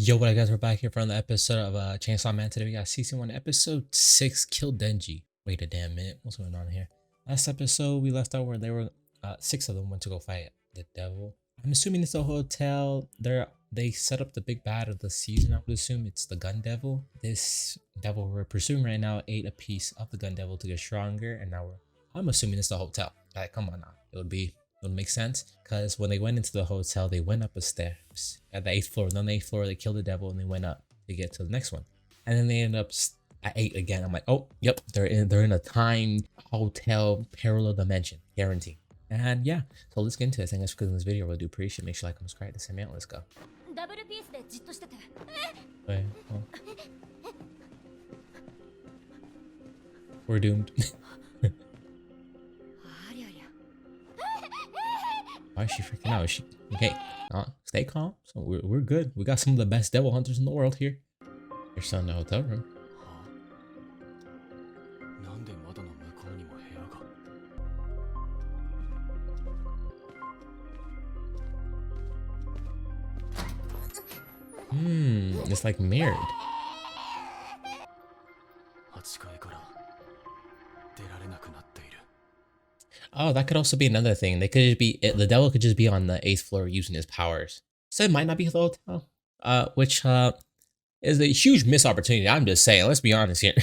Yo, what up guys, we're back here for another episode of Chainsaw Man. Today we got season 1 episode 6, Kill Denji. Wait a damn minute, what's going on here? Last episode we left out where they were 6 of them went to go fight the devil. I'm assuming it's a hotel. They set up the big bad of the season. I would assume it's the gun devil. This devil we're pursuing right now ate a piece of the gun devil to get stronger, and now I'm assuming it's the hotel. Like, come on now, it would make sense, because when they went into the hotel, they went up the steps at the 8th floor. And on the 8th floor, they killed the devil and they went up to get to the next one. And then they end up at 8 again. I'm like, oh, yep, they're in a timed hotel parallel dimension, guaranteed. And yeah, so let's get into this. Thanks for clicking this video. I do appreciate it. Make sure you like and subscribe to this man. Let's go. Wait, oh. We're doomed. Why is she freaking out? Is she okay? Stay calm. So we're good. We got some of the best devil hunters in the world here. You're still in the hotel room. It's like mirrored. Oh, that could also be another thing. They could just be the devil could just be on the 8th floor using his powers. So it might not be the hotel. Which is a huge missed opportunity. I'm just saying. Let's be honest here.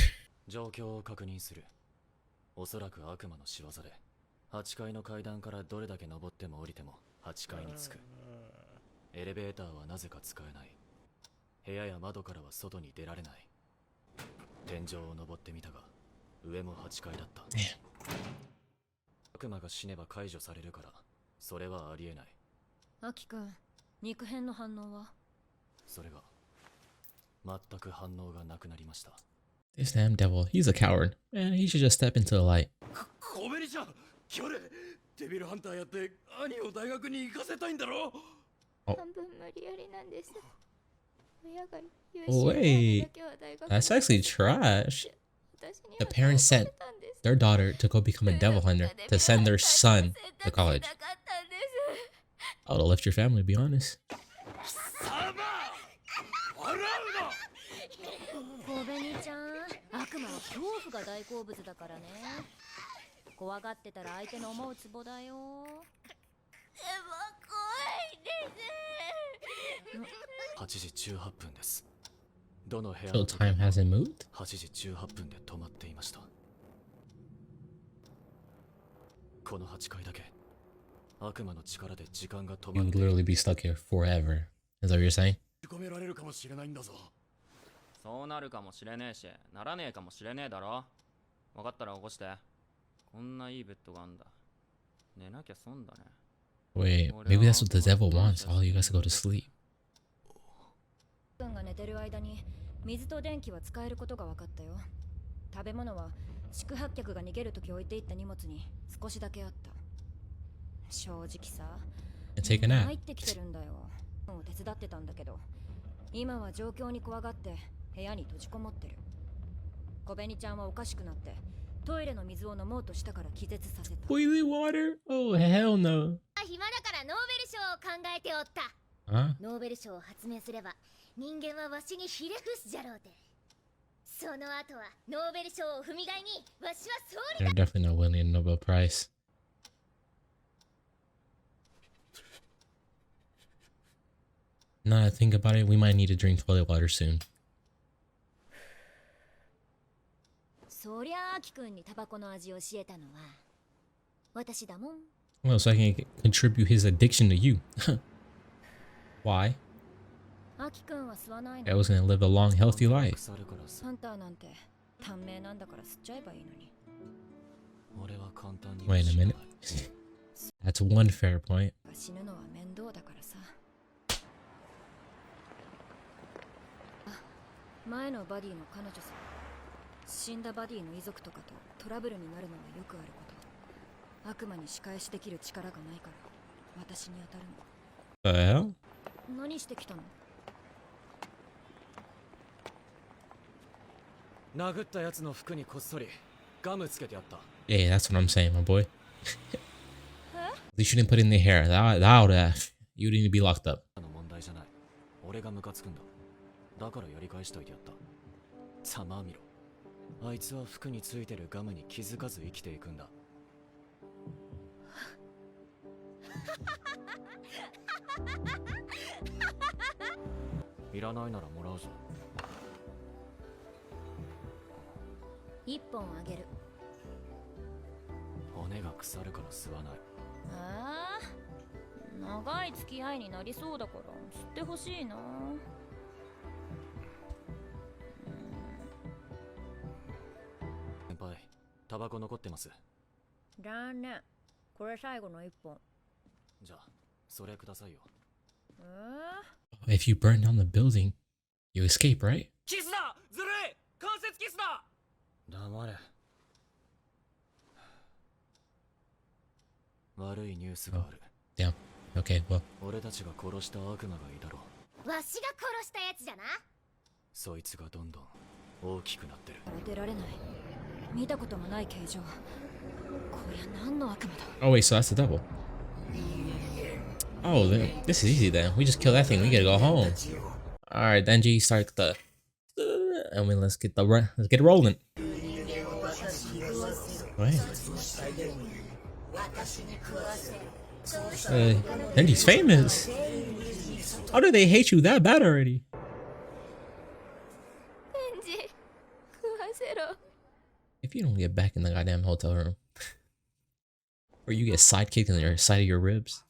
This damn devil, he's a coward. Man, he should just step into the light. Oh. Wait, that's actually trash. The parents sent their daughter to go become a devil hunter to send their son to college. Oh, to lift your family, to be honest. So time hasn't moved? You would literally be stuck here forever. Is that what you're saying? Wait, maybe that's what the devil wants, all you guys to go to sleep. And take a nap. Boiling water? Oh, hell no. Huh? They're definitely not winning a Nobel Prize. Now that I think about it, we might need to drink toilet water soon. Well, so I can contribute his addiction to you. Why? I was gonna live a long, healthy life. Wait a minute. That's one fair point. The hell? Yeah, that's what I'm saying, my boy. At least you didn't put in the hair. That would have. You need to be locked up. だからやり返しといてやった。ざまあみろ。あいつは服についてるガムに気づかず生きていくんだ。いらないならもらうぞ。1本あげる。骨が腐るから吸わない。長い付き合いになりそうだから吸ってほしいな。先輩、タバコ残ってます。残念。これ最後の1本。じゃあ、それくださいよ。If you burn down the building, you escape, right? キスだ！ずるい！関節キスだ！黙れ。悪いニュースがある。Damn. Okay, well. 俺たちが殺した悪魔がいたろ。わしが殺したやつじゃな。そいつがどんどん大きくなってる。出られない。見たこともない形状。こりゃ何の悪魔だ。 Oh, wait, so that's the devil. Oh, this is easy then. We just kill that thing. We gotta go home. Alright, Denji, start the... And let's get it rolling. Wait. Denji's famous. How do they hate you that bad already? Denji, 食わせろ。 If you don't get back in the goddamn hotel room, or you get sidekicked in the side of your ribs.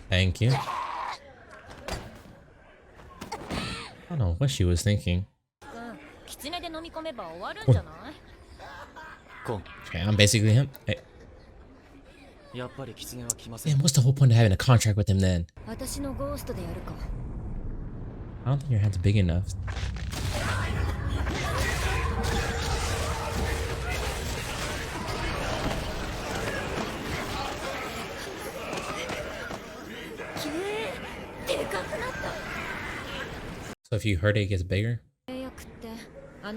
Thank you. I don't know what she was thinking. Okay, I'm basically him. Hey. Damn, what's the whole point of having a contract with him then? I don't think your hand's big enough. So if you hurt it, it gets bigger? Okay. Oh,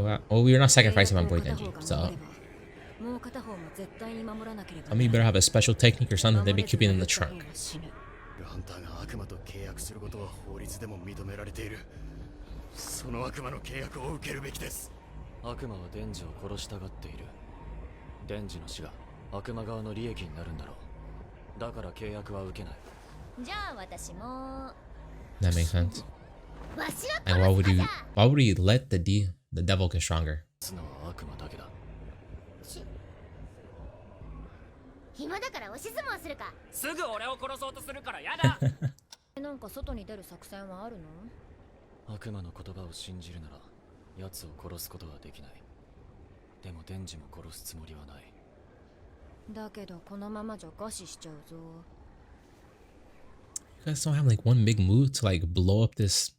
wow. Well, we're not sacrificing my boy Denji, so... I mean, you better have a special technique or something. They'd be keeping in the trunk. That makes sense. And why would you let the devil get stronger? 暇だから押し相撲するか。すぐ俺を殺そうとするからやだ。なんか外に出る作戦はあるの？悪魔の言葉を信じるなら奴を殺すことはできない。でもデンジも殺すつもりはない。だけどこのままじゃ餓死しちゃうぞ。You guys don't have like one big move to like blow up this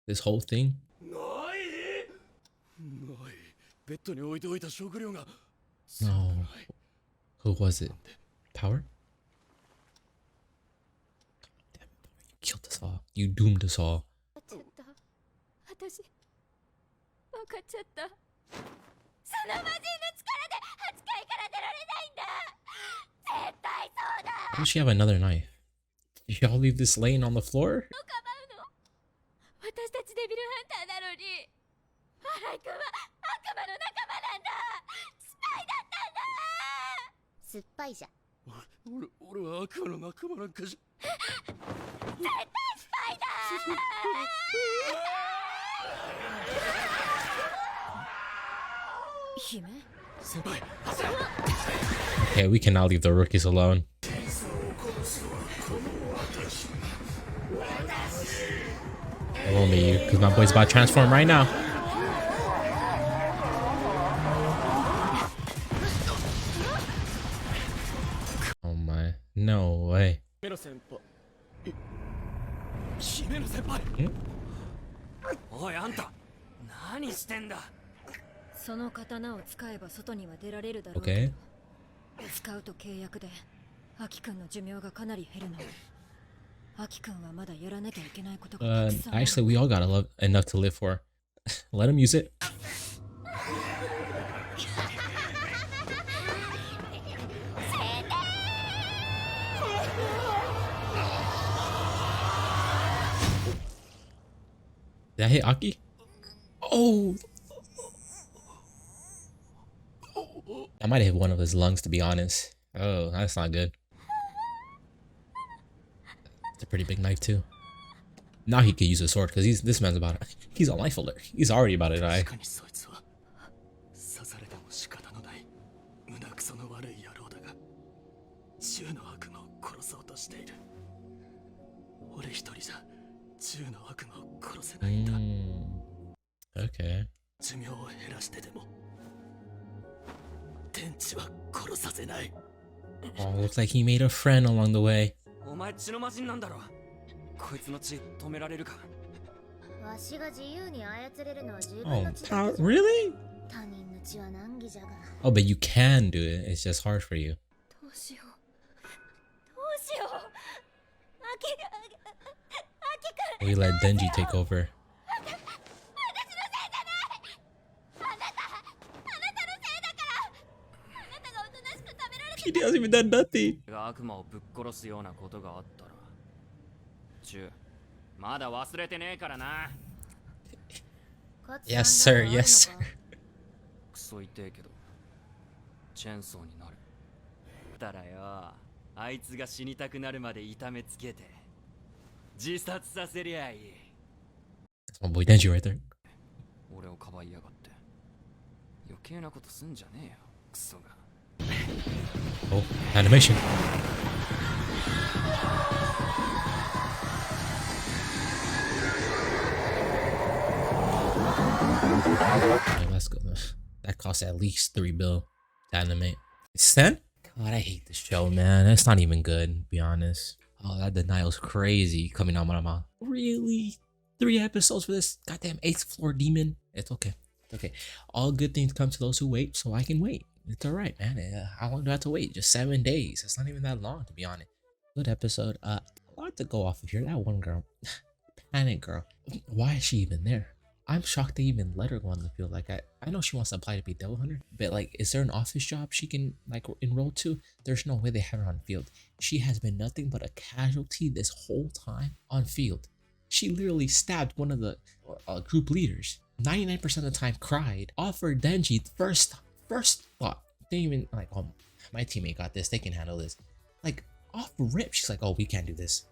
whole thing? ない。ベッドに置いておいた食料が。No. Who was it? Power? Damn it, you killed us all. You doomed us all. Why does she have another knife? Did y'all leave this laying on the floor? Okay, we cannot leave the rookies alone. Only you, because my boy's about to transform right now. Oh my, no way. Hmm? おいあんた、何してんだ。その刀を使えば外には出られるだろう。Okay. 使うと契約で、アキ君の寿命がかなり減るの。アキ君はまだやらなきゃいけないことがたくさんある。Actually, we all got enough to live for. Let him use it. Did I hit Aki? Oh! I might have hit one of his lungs, to be honest. Oh, that's not good. It's a pretty big knife too. Now he could use a sword because this man's about it. He's on life alert. He's already about to die. Okay. Oh, looks like he made a friend along the way. Oh, really? Oh, but you can do it. It's just hard for you. We let Denji take over. He hasn't even done nothing. Yes, sir. Yes, sir. That's my boy Denji right there. Oh, animation. Right, let's go. That costs at least $3 billion to animate. It's 10? God, I hate this show, man. It's not even good, to be honest. Oh, that denial's crazy coming out of my mouth. Really? 3 episodes for this goddamn 8th floor demon? It's okay. It's okay. All good things come to those who wait, so I can wait. It's alright, man. How long do I have to wait? Just 7 days. It's not even that long, to be honest. Good episode. A lot to go off of here. That one girl. Panic girl. Why is she even there? I'm shocked they even let her go on the field. Like, I know she wants to apply to be Devil Hunter, but like, is there an office job she can like enroll to? There's no way they have her on field. She has been nothing but a casualty this whole time on field. She literally stabbed one of the group leaders. 99% of the time cried. Offered Denji first thought. Didn't even like, oh, my teammate got this. They can handle this. Like, off rip, she's like, oh, we can't do this.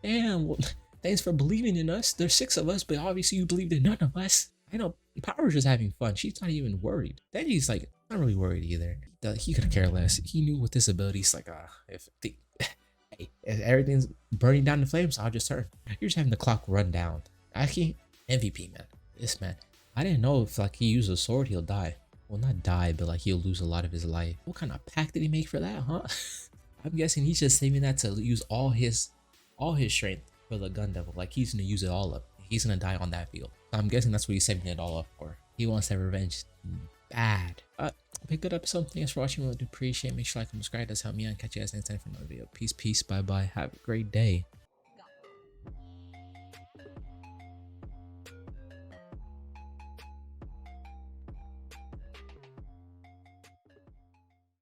Damn. Well, thanks for believing in us. There's 6 of us, but obviously you believed in none of us. I know Power's just having fun. She's not even worried. Denji's like not really worried either. He could care less. He knew with this ability, he's like, hey, if everything's burning down in flames, I'll just turn. You're just having the clock run down. Actually, MVP, man. This man. I didn't know if like he used a sword, he'll die. Well, not die, but like he'll lose a lot of his life. What kind of pact did he make for that, huh? I'm guessing he's just saving that to use all his strength for the gun devil. Like he's gonna use it all up. He's gonna die on that field. I'm guessing that's what he's saving it all up for. He wants that revenge bad. Okay, good episode. Thanks for watching. I do appreciate it. Make sure you like and subscribe. It does help me out. Catch you guys next time for another video. Peace, bye bye. Have a great day.